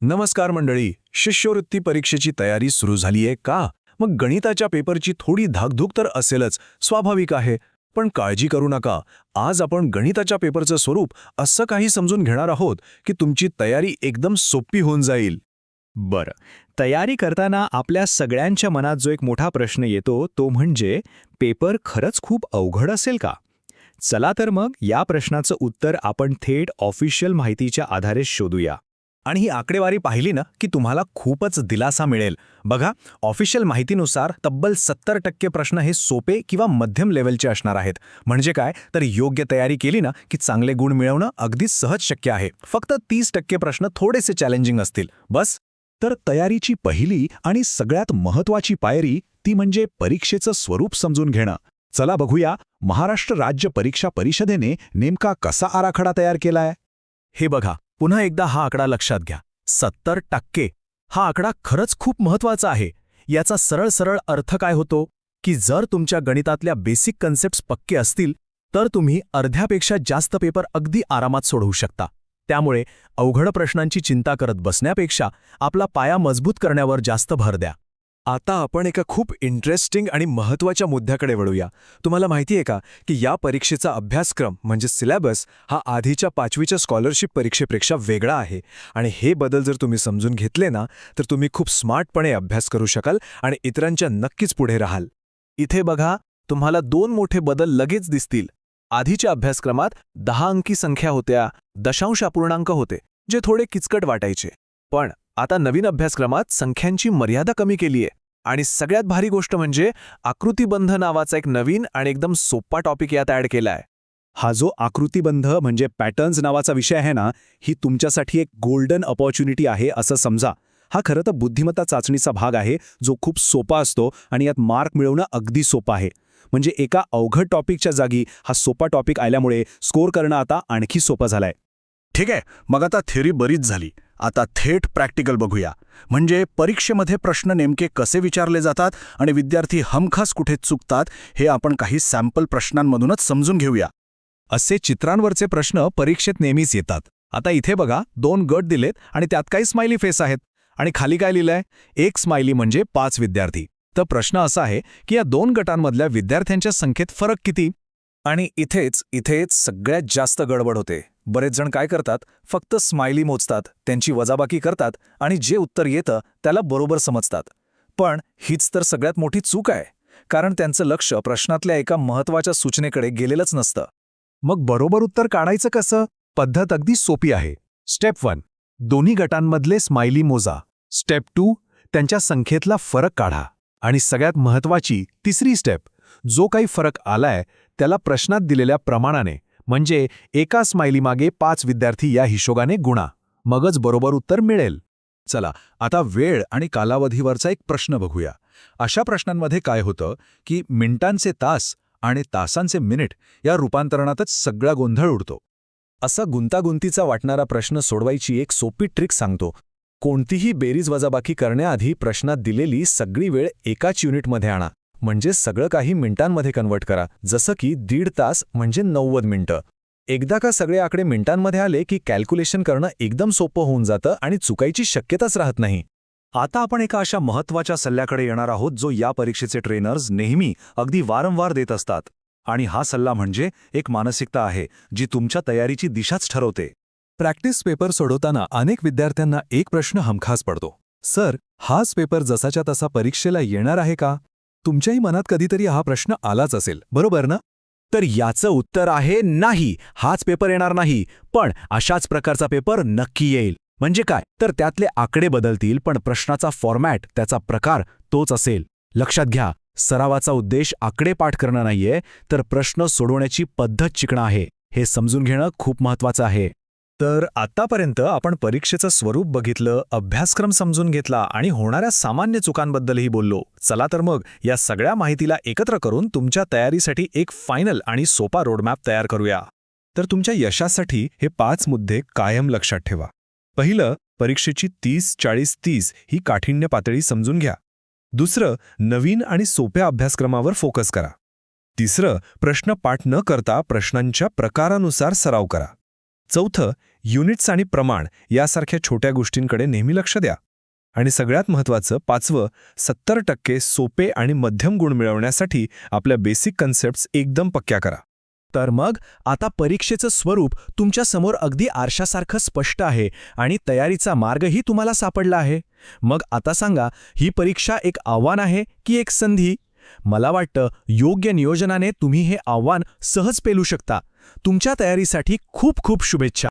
नमस्कार मंडळी. शिष्यवृत्ती परीक्षेची तयारी सुरू झालीये का? मग गणिताच्या पेपरची थोडी धाकधूक तर असेलच, स्वाभाविक आहे. पण काळजी करू नका. आज आपण गणिताच्या पेपरचं स्वरूप असं काही समजून घेणार आहोत की तुमची तयारी एकदम सोपी होऊन जाईल. बरं, तयारी करताना आपल्या सगळ्यांच्या मनात जो एक मोठा प्रश्न येतो तो म्हणजे पेपर खरंच खूप अवघड असेल का? चला तर मग या प्रश्नाचं उत्तर आपण थेट ऑफिशियल माहितीच्या आधारे शोधूया. आणि ही आकडेवारी पाहिली ना की तुम्हाला खूपच दिलासा मिळेल. बघा, ऑफिशियल माहितीनुसार तब्बल 70% प्रश्न हे सोपे किंवा मध्यम लेवलचे असणार आहेत. म्हणजे काय, तर योग्य तयारी केली ना की चांगले गुण मिळवणं अगदी सहज शक्य आहे. फक्त 30% प्रश्न थोडेसे चॅलेंजिंग असतील, बस. तर तयारीची पहिली आणि सगळ्यात महत्त्वाची पायरी ती म्हणजे परीक्षेचं स्वरूप समजून घेणं. चला बघूया महाराष्ट्र राज्य परीक्षा परिषदेने नेमका कसा आराखडा तयार केलाय. हे बघा, पुन्हा एकदा हा आकडा लक्षात घ्या. 70%. हा आकडा खरंच खूप महत्त्वाचा आहे. याचा सरळ सरळ अर्थ काय होतो की जर तुमच्या गणितातल्या बेसिक कन्सेप्ट्स पक्के असतील तर तुम्ही अर्ध्यापेक्षा जास्त पेपर अगदी आरामात सोडवू शकता. त्यामुळे अवघड प्रश्नांची चिंता करत बसण्यापेक्षा आपला पाया मजबूत करण्यावर जास्त भर द्या. आता आपण एका खूप इंटरेस्टिंग आणि महत्त्वाच्या मुद्द्याकडे वळूया. तुम्हाला माहिती आहे का की या परीक्षेचा अभ्यासक्रम म्हणजे सिलेबस हा आधीच्या 5वीच्या स्कॉलरशिप परीक्षेपेक्षा वेगळा आहे. आणि हे बदल जर तुम्ही समजून घेतले ना तर तुम्ही खूप स्मार्टपणे अभ्यास करू शकाल आणि इतरांच्या नक्कीच पुढे राहाल. इथे बघा, तुम्हाला 2 मोठे बदल लगेच दिसतील. आधीच्या अभ्यासक्रमात 10 अंकी संख्या होत्या, दशांश अपूर्णांक होते, जे थोडे किचकट वाटायचे. पण आता नवीन अभ्यासक्रमात संख्यांची मर्यादा कमी केली आहे. आणि सगळ्यात भारी गोष्ट म्हणजे आकृतिबंध नावाचा एक नवीन आणि एकदम सोपा टॉपिक यात ॲड केलाय. हा जो आकृतिबंध म्हणजे पॅटर्न्स नावाचा विषय आहे ना, ही तुमच्यासाठी एक गोल्डन अपॉर्च्युनिटी आहे असं समजा. हा खरं तर बुद्धिमत्ता चाचणीचा भाग आहे जो खूप सोपा असतो आणि यात मार्क मिळवणं अगदी सोपं आहे. म्हणजे एका अवघड टॉपिकच्या जागी हा सोपा टॉपिक आल्यामुळे स्कोर करणं आता आणखी सोपं झालंय. ठीक आहे, मग आता थेअरी बरीच झाली. आता थेट प्रॅक्टिकल बघूया. म्हणजे परीक्षेमध्ये प्रश्न नेमके कसे विचारले जातात आणि विद्यार्थी हमखास कुठे चुकतात हे आपण काही सॅम्पल प्रश्नांमधूनच समजून घेऊया. असे चित्रांवरचे प्रश्न परीक्षेत नेहमीच येतात. आता इथे बघा, 2 गट दिलेत आणि त्यात काही स्माइली फेस आहेत. आणि खाली काय लिहिलंय? 1 स्माइली म्हणजे 5 विद्यार्थी. तर प्रश्न असा आहे की या 2 गटांमधल्या विद्यार्थ्यांच्या संख्येत फरक किती? आणि इथेच सगळ्यात जास्त गडबड होते. बरेच जण काय करतात, फक्त स्माइली मोजतात, त्यांची वजाबाकी करतात आणि जे उत्तर येतं त्याला बरोबर समजतात. पण हीच तर सगळ्यात मोठी चूक आहे, कारण त्यांचं लक्ष प्रश्नातल्या एका महत्त्वाच्या सूचनेकडे गेलेलंच नसतं. मग बरोबर उत्तर काढायचं कसं? पद्धत अगदी सोपी आहे. स्टेप 1, दोन्ही गटांमधले स्माइली मोजा. स्टेप 2, त्यांच्या संख्येतला फरक काढा. आणि सगळ्यात महत्त्वाची तिसरी स्टेप, जो काही फरक आलाय त्याला प्रश्नात दिलेल्या प्रमाणाने म्हणजे एका स्माइलीमागे 5 विद्यार्थी या हिशोगाने गुणा. मगच बरोबर उत्तर मिळेल. चला, आता वेळ आणि कालावधीवरचा एक प्रश्न बघूया. अशा प्रश्नांमध्ये काय होतं की मिनिटांचे तास आणि तासांचे मिनिट या रूपांतरणातच सगळा गोंधळ उडतो. असा गुंतागुंतीचा वाटणारा प्रश्न सोडवायची एक सोपी ट्रिक सांगतो. कोणतीही बेरीज वजाबाकी करण्याआधी प्रश्नात दिलेली सगळी वेळ एकाच युनिटमध्ये आणा. म्हणजे सगळं काही मिनिटांमध्ये कन्वर्ट करा. जसं की 1.5 तास म्हणजे 90 मिनिटं. एकदा का सगळे आकडे मिनिटांमध्ये आले की कॅल्क्युलेशन करणं एकदम सोपं होऊन जातं आणि चुकायची शक्यताच राहत नाही. आता आपण एका अशा महत्त्वाच्या सल्ल्याकडे येणार आहोत जो या परीक्षेचे ट्रेनर्स नेहमी अगदी वारंवार देत असतात. आणि हा सल्ला म्हणजे एक मानसिकता आहे जी तुमच्या तयारीची दिशाच ठरवते. प्रॅक्टिस पेपर सोडवताना अनेक विद्यार्थ्यांना एक प्रश्न हमखास पडतो. सर, हाच पेपर जसाच्या तसा परीक्षेला येणार आहे का? तुमच्याही मनात कधीतरी हा प्रश्न आलाच असेल, बरोबर ना? तर याचं उत्तर आहे नाही, हाच पेपर येणार नाही. पण अशाच प्रकारचा पेपर नक्की येईल. म्हणजे काय, तर त्यातले आकडे बदलतील पण प्रश्नाचा फॉर्मॅट, त्याचा प्रकार तोच असेल. लक्षात घ्या, सरावाचा उद्देश आकडे पाठ करणं नाहीये, तर प्रश्न सोडवण्याची पद्धत शिकणं आहे. हे समजून घेणं खूप महत्त्वाचं आहे. तर आतापर्यंत आपण परीक्षेचं स्वरूप बघितलं, अभ्यासक्रम समजून घेतला आणि होणाऱ्या सामान्य चुकांबद्दलही बोललो. चला तर मग या सगळ्या माहितीला एकत्र करून तुमच्या तयारीसाठी एक फायनल आणि सोपा रोडमॅप तयार करूया. तर तुमच्या यशासाठी हे 5 मुद्दे कायम लक्षात ठेवा. पहिलं, परीक्षेची 30-40-30 ही काठिण्य पातळी समजून घ्या. दुसरं, नवीन आणि सोप्या अभ्यासक्रमावर फोकस करा. तिसरं, प्रश्न पाठ न करता प्रश्नांच्या प्रकारानुसार सराव करा. चौथं, युनिट्स आणि प्रमाण यासारख्या छोट्या गोष्टींकडे नेहमी लक्ष द्या. आणि सगळ्यात महत्त्वाचं 5वं, 70% सोपे आणि मध्यम गुण मिळवण्यासाठी आपल्या बेसिक कन्सेप्ट्स एकदम पक्क्या करा. तर मग आता परीक्षेचं स्वरूप तुमच्या समोर अगदी आरशासारखं स्पष्ट आहे आणि तयारीचा मार्गही तुम्हाला सापडला आहे. मग आता सांगा, ही परीक्षा एक आव्हान आहे की एक संधी? मला वाटतं योग्य नियोजनाने तुम्ही हे आव्हान सहज पेलू शकता. तुमच्या तयारीसाठी खूप खूप शुभेच्छा.